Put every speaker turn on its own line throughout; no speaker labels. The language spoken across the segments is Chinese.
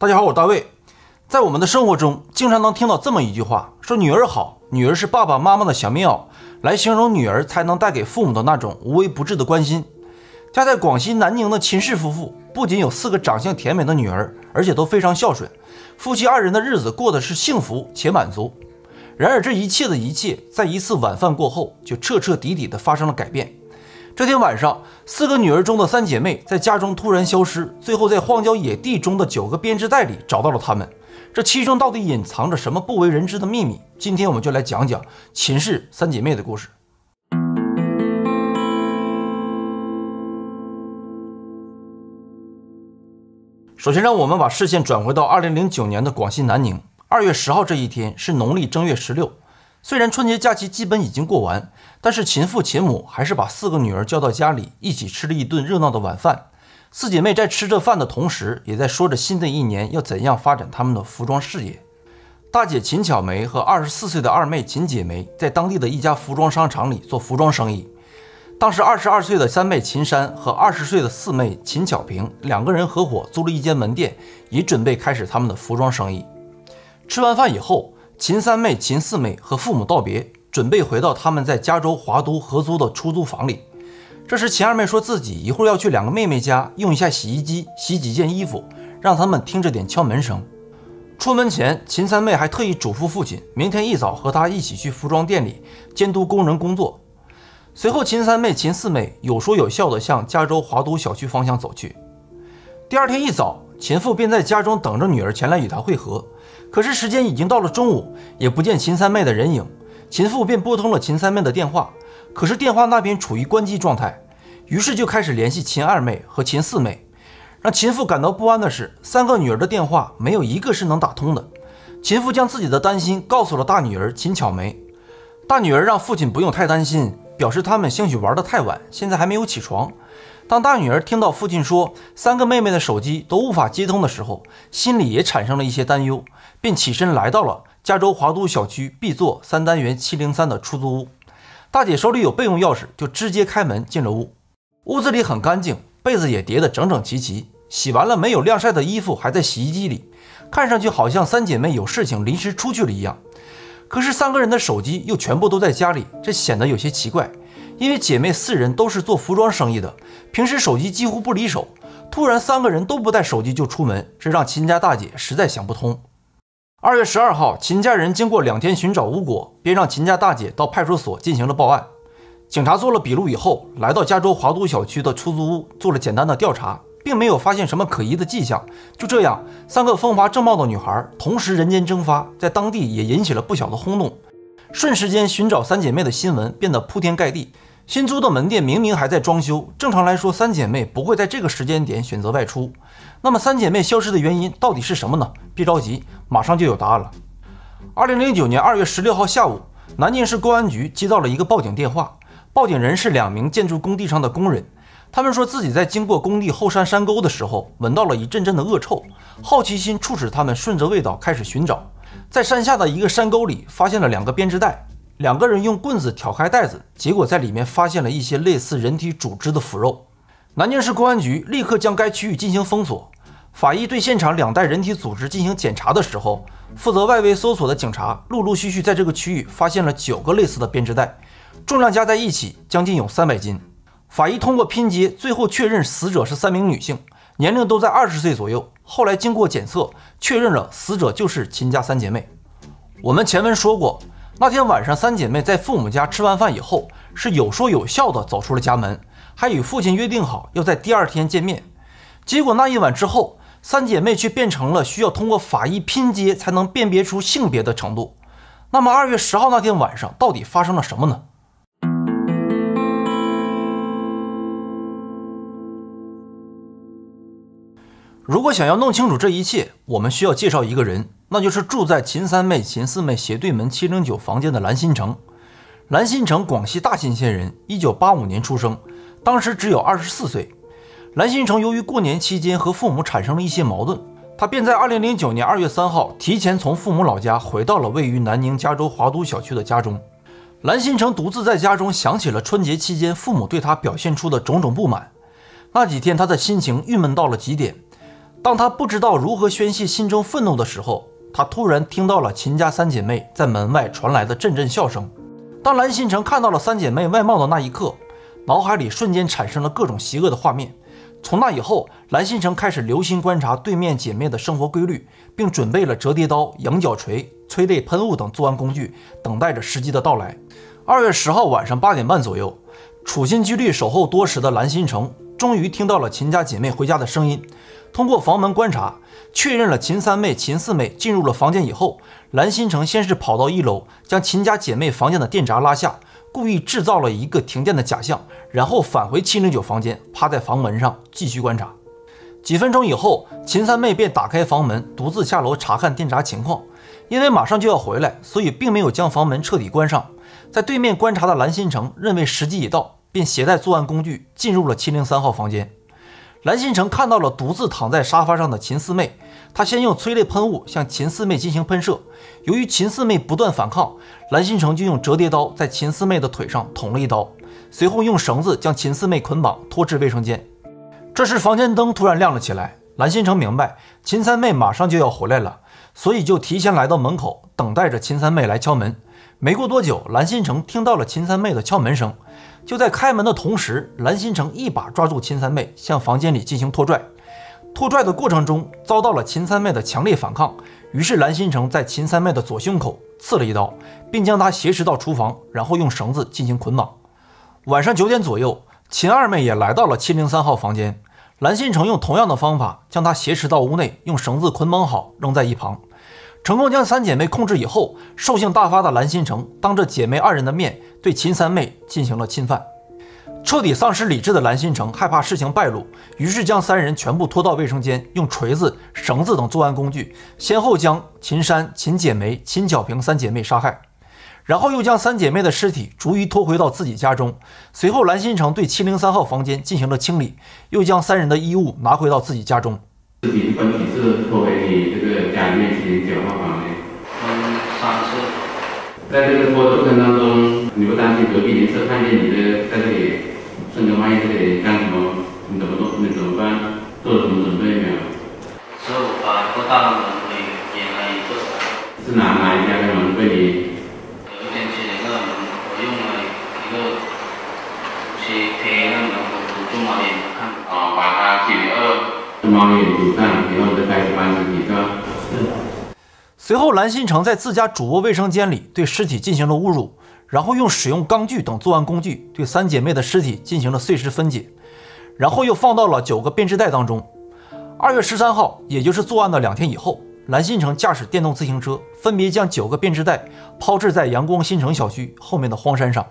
大家好，我是大卫。在我们的生活中，经常能听到这么一句话，说女儿好，女儿是爸爸妈妈的小棉袄，来形容女儿才能带给父母的那种无微不至的关心。家在广西南宁的秦氏夫妇，不仅有4个长相甜美的女儿，而且都非常孝顺，夫妻2人的日子过得是幸福且满足。然而这一切的一切，在一次晚饭过后，就彻彻底底的发生了改变。这天晚上，4个女儿中的3姐妹在家中突然消失，最后在荒郊野地中的9个编织袋里找到了她们。这其中到底隐藏着什么不为人知的秘密？今天我们就来讲讲秦氏3姐妹的故事。首先，让我们把视线转回到2009年的广西南宁。2月10号这一天是农历正月16。虽然春节假期基本已经过完，但是秦父秦母还是把4个女儿叫到家里，一起吃了一顿热闹的晚饭。4姐妹在吃着饭的同时，也在说着新的一年要怎样发展她们的服装事业。大姐秦巧梅和24岁的二妹秦姐梅在当地的一家服装商场里做服装生意。当时22岁的3妹秦珊和20岁的4妹秦巧萍2个人合伙租了一间门店，也准备开始他们的服装生意。吃完饭以后，秦3妹、秦4妹和父母道别，准备回到他们在加州华都合租的出租房里。这时秦2妹说自己一会儿要去2个妹妹家用一下洗衣机洗几件衣服，让他们听着点敲门声。出门前，秦3妹还特意嘱咐父亲明天一早和他一起去服装店里监督工人工作。随后秦3妹、秦4妹有说有笑地向加州华都小区方向走去。第2天一早，秦父便在家中等着女儿前来与他会合。可是时间已经到了中午，也不见秦3妹的人影。秦父便拨通了秦3妹的电话，可是电话那边处于关机状态，于是就开始联系秦2妹和秦4妹。让秦父感到不安的是，3个女儿的电话没有一个是能打通的。秦父将自己的担心告诉了大女儿秦巧梅。大女儿让父亲不用太担心，表示他们兴许玩得太晚，现在还没有起床。当大女儿听到父亲说3个妹妹的手机都无法接通的时候，心里也产生了一些担忧，便起身来到了加州华都小区 B 座3单元703的出租屋。大姐手里有备用钥匙，就直接开门进了屋。屋子里很干净，被子也叠得整整齐齐，洗完了没有晾晒的衣服还在洗衣机里，看上去好像3姐妹有事情临时出去了一样。可是3个人的手机又全部都在家里，这显得有些奇怪。因为姐妹4人都是做服装生意的，平时手机几乎不离手，突然3个人都不带手机就出门，这让秦家大姐实在想不通。2月12号，秦家人经过2天寻找无果，便让秦家大姐到派出所进行了报案。警察做了笔录以后，来到加州华都小区的出租屋做了简单的调查，并没有发现什么可疑的迹象。就这样，3个风华正茂的女孩同时人间蒸发，在当地也引起了不小的轰动。瞬时间，寻找3姐妹的新闻变得铺天盖地。新租的门店明明还在装修，正常来说3姐妹不会在这个时间点选择外出。那么3姐妹消失的原因到底是什么呢？别着急，马上就有答案了。2009年2月16号下午，南宁市公安局接到了一个报警电话，报警人是2名建筑工地上的工人。他们说自己在经过工地后山山沟的时候，闻到了一阵阵的恶臭，好奇心促使他们顺着味道开始寻找。在山下的一个山沟里发现了2个编织袋，2个人用棍子挑开袋子，结果在里面发现了一些类似人体组织的腐肉。南宁市公安局立刻将该区域进行封锁。法医对现场2袋人体组织进行检查的时候，负责外围搜索的警察陆陆续续在这个区域发现了9个类似的编织袋，重量加在一起将近有300斤。法医通过拼接，最后确认死者是3名女性，年龄都在20岁左右。后来经过检测，确认了死者就是秦家3姐妹。我们前文说过，那天晚上3姐妹在父母家吃完饭以后，是有说有笑的走出了家门，还与父亲约定好要在第2天见面。结果那一晚之后，3姐妹却变成了需要通过法医拼接才能辨别出性别的程度。那么2月10号那天晚上到底发生了什么呢？如果想要弄清楚这一切，我们需要介绍一个人，那就是住在秦3妹、秦4妹斜对门709房间的蓝新成。蓝新成，广西大新县人，1985年出生，当时只有24岁。蓝新成由于过年期间和父母产生了一些矛盾，他便在2009年2月3号提前从父母老家回到了位于南宁加州华都小区的家中。蓝新成独自在家中想起了春节期间父母对他表现出的种种不满。那几天他的心情郁闷到了极点。当他不知道如何宣泄心中愤怒的时候，他突然听到了秦家三姐妹在门外传来的阵阵笑声。当蓝心诚看到了三姐妹外貌的那一刻，脑海里瞬间产生了各种邪恶的画面。从那以后，蓝心诚开始留心观察对面姐妹的生活规律，并准备了折叠刀、羊角锤、催泪喷雾等作案工具，等待着时机的到来。2月10号晚上8点半左右，处心积虑守候多时的蓝心诚终于听到了秦家姐妹回家的声音。通过房门观察，确认了秦三妹、秦四妹进入了房间以后，蓝心诚先是跑到1楼，将秦家姐妹房间的电闸拉下，故意制造了一个停电的假象，然后返回709房间，趴在房门上继续观察。几分钟以后，秦三妹便打开房门，独自下楼查看电闸情况。因为马上就要回来，所以并没有将房门彻底关上。在对面观察的蓝心诚认为时机已到，便携带作案工具进入了703号房间。蓝心诚看到了独自躺在沙发上的秦四妹，他先用催泪喷雾向秦四妹进行喷射。由于秦四妹不断反抗，蓝心诚就用折叠刀在秦四妹的腿上捅了一刀，随后用绳子将秦四妹捆绑拖至卫生间。这时房间灯突然亮了起来，蓝心诚明白秦三妹马上就要回来了，所以就提前来到门口等待着秦三妹来敲门。没过多久，蓝心诚听到了秦三妹的敲门声。就在开门的同时，蓝心诚一把抓住秦三妹，向房间里进行拖拽。拖拽的过程中遭到了秦三妹的强烈反抗，于是蓝心诚在秦三妹的左胸口刺了一刀，并将她挟持到厨房，然后用绳子进行捆绑。晚上9点左右，秦二妹也来到了703号房间，蓝心诚用同样的方法将她挟持到屋内，用绳子捆绑好扔在一旁。成功将三姐妹控制以后，兽性大发的蓝心诚当着姐妹2人的面对秦三妹进行了侵犯。彻底丧失理智的蓝心诚害怕事情败露，于是将3人全部拖到卫生间，用锤子、绳子等作案工具先后将秦珊、秦姐梅、秦巧萍3姐妹杀害，然后又将3姐妹的尸体逐一拖回到自己家中。随后蓝心诚对703号房间进行了清理，又将3人的衣物拿回到自己家中。
尸体分体是拖回你这个家里面709号房间。
3次。
在这个拖的过程当中，你不担心隔壁邻舍看见你在这里深更半夜这里干什么？你怎么办？做了什么准备没有？
之后把一个大门给演了一个。
是哪一家的门被你？
有一天起那个门，我用了一个去贴那门堵住猫眼看。
哦，把它解2猫眼堵上，然后再开始搬尸体是吧？是。
随后蓝心诚在自家主卧卫生间里对尸体进行了侮辱，然后用使用钢锯等作案工具对3姐妹的尸体进行了碎尸分解，然后又放到了9个编织袋当中。2月13号，也就是作案的2天以后，蓝心诚驾驶电动自行车分别将9个编织袋抛掷在阳光新城小区后面的荒山上。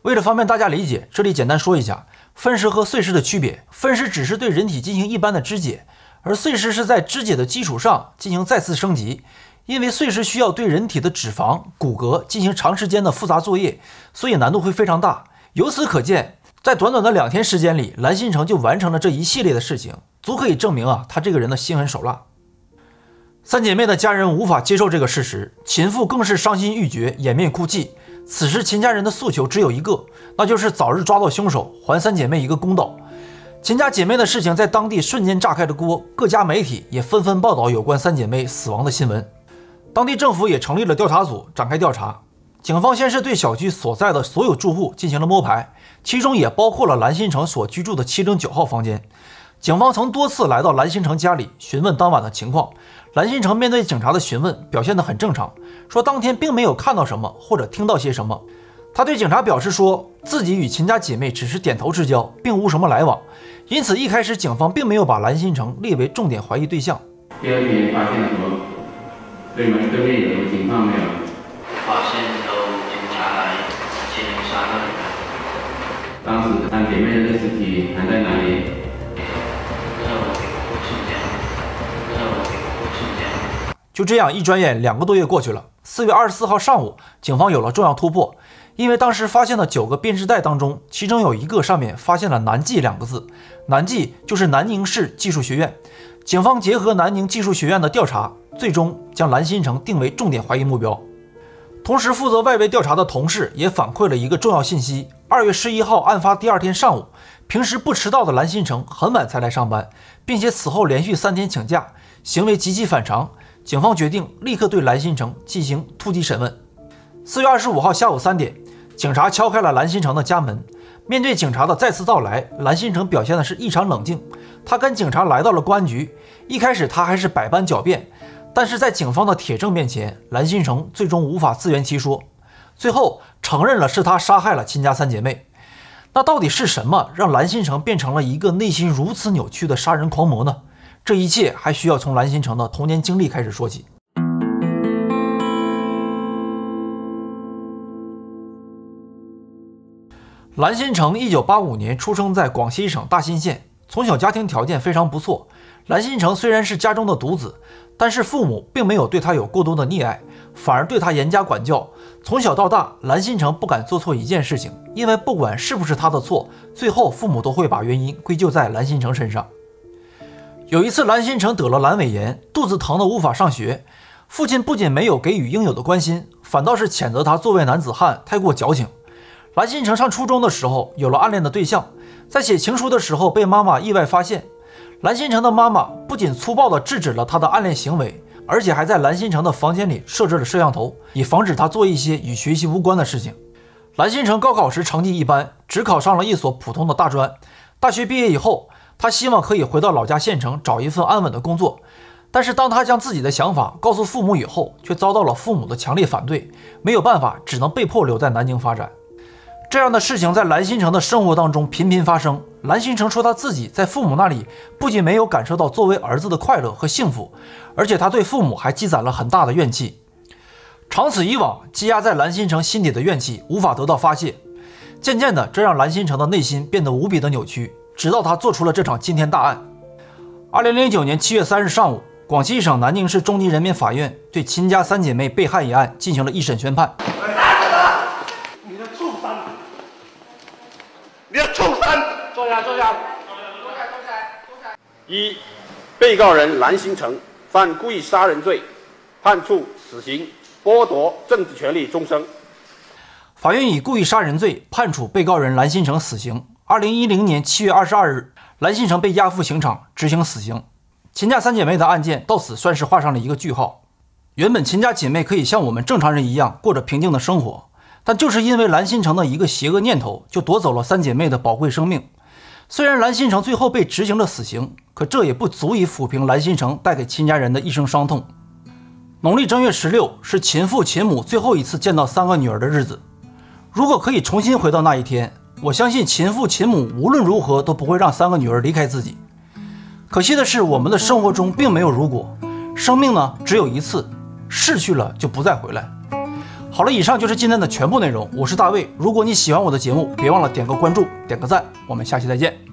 为了方便大家理解，这里简单说一下分尸和碎尸的区别。分尸只是对人体进行一般的肢解，而碎尸是在肢解的基础上进行再次升级。因为碎尸需要对人体的脂肪、骨骼进行长时间的复杂作业，所以难度会非常大。由此可见，在短短的2天时间里，蓝心诚就完成了这一系列的事情，足可以证明他这个人的心狠手辣。3姐妹的家人无法接受这个事实，秦父更是伤心欲绝，掩面哭泣。此时秦家人的诉求只有一个，那就是早日抓到凶手，还3姐妹一个公道。秦家姐妹的事情在当地瞬间炸开了锅，各家媒体也纷纷报道有关3姐妹死亡的新闻。当地政府也成立了调查组展开调查。警方先是对小区所在的所有住户进行了摸排，其中也包括了蓝心诚所居住的709号房间。警方曾多次来到蓝心诚家里询问当晚的情况，蓝心诚面对警察的询问表现得很正常，说当天并没有看到什么或者听到些什么。他对警察表示说自己与秦家姐妹只是点头之交，并无什么来往，因此一开始警方并没有把蓝心诚列为重点怀疑对象。
第2天发现了什么？对面有什么情况没有？
发现有警察来703那里。
当时3姐妹的尸体还在哪里？
就这样，一转眼2个多月过去了。4月24号上午，警方有了重要突破，因为当时发现的9个编织袋当中，其中有一个上面发现了南技2个字，南技就是南宁市技术学院。警方结合南宁技术学院的调查，最终将蓝心诚定为重点怀疑目标。同时，负责外围调查的同事也反馈了一个重要信息：2月11号案发第2天上午，平时不迟到的蓝新成很晚才来上班，并且此后连续3天请假，行为极其反常。警方决定立刻对蓝新成进行突击审问。4月25号下午3点，警察敲开了蓝新成的家门。面对警察的再次到来，蓝新成表现的是异常冷静。他跟警察来到了公安局，一开始他还是百般狡辩。但是在警方的铁证面前，蓝新成最终无法自圆其说，最后承认了是他杀害了亲家3姐妹。那到底是什么让蓝新成变成了一个内心如此扭曲的杀人狂魔呢？这一切还需要从蓝新成的童年经历开始说起。蓝新成1985年出生在广西省大兴县，从小家庭条件非常不错。蓝新成虽然是家中的独子，但是父母并没有对他有过多的溺爱，反而对他严加管教。从小到大，蓝新成不敢做错一件事情，因为不管是不是他的错，最后父母都会把原因归咎在蓝新成身上。有一次，蓝新成得了阑尾炎，肚子疼得无法上学，父亲不仅没有给予应有的关心，反倒是谴责他作为男子汉太过矫情。蓝新成上初中的时候有了暗恋的对象，在写情书的时候被妈妈意外发现。蓝新成的妈妈不仅粗暴地制止了他的暗恋行为，而且还在蓝新成的房间里设置了摄像头，以防止他做一些与学习无关的事情。蓝新成高考时成绩一般，只考上了一所普通的大专。大学毕业以后，他希望可以回到老家县城找一份安稳的工作，但是当他将自己的想法告诉父母以后，却遭到了父母的强烈反对，没有办法，只能被迫留在南京发展。这样的事情在蓝新成的生活当中频频发生。蓝新成说他自己在父母那里不仅没有感受到作为儿子的快乐和幸福，而且他对父母还积攒了很大的怨气。长此以往，积压在蓝新成心底的怨气无法得到发泄，渐渐的，这让蓝新成的内心变得无比的扭曲，直到他做出了这场惊天大案。2009年7月3日上午，广西省南宁市中级人民法院对亲家3姐妹被害一案进行了一审宣判。
你要畜生！
坐下，坐下。
一，被告人蓝新成犯故意杀人罪，判处死刑，剥夺政治权利终生。
法院以故意杀人罪判处被告人蓝新成死刑。2010年7月22日，蓝新成被押赴刑场执行死刑。亲家3姐妹的案件到此算是画上了一个句号。原本亲家姐妹可以像我们正常人一样过着平静的生活。但就是因为蓝新成的一个邪恶念头，就夺走了3姐妹的宝贵生命。虽然蓝新成最后被执行了死刑，可这也不足以抚平蓝新成带给亲家人的一生伤痛。农历正月16是秦父秦母最后一次见到3个女儿的日子。如果可以重新回到那一天，我相信秦父秦母无论如何都不会让3个女儿离开自己。可惜的是，我们的生活中并没有如果，生命呢只有一次，逝去了就不再回来。好了，以上就是今天的全部内容。我是大卫，如果你喜欢我的节目，别忘了点个关注，点个赞，我们下期再见。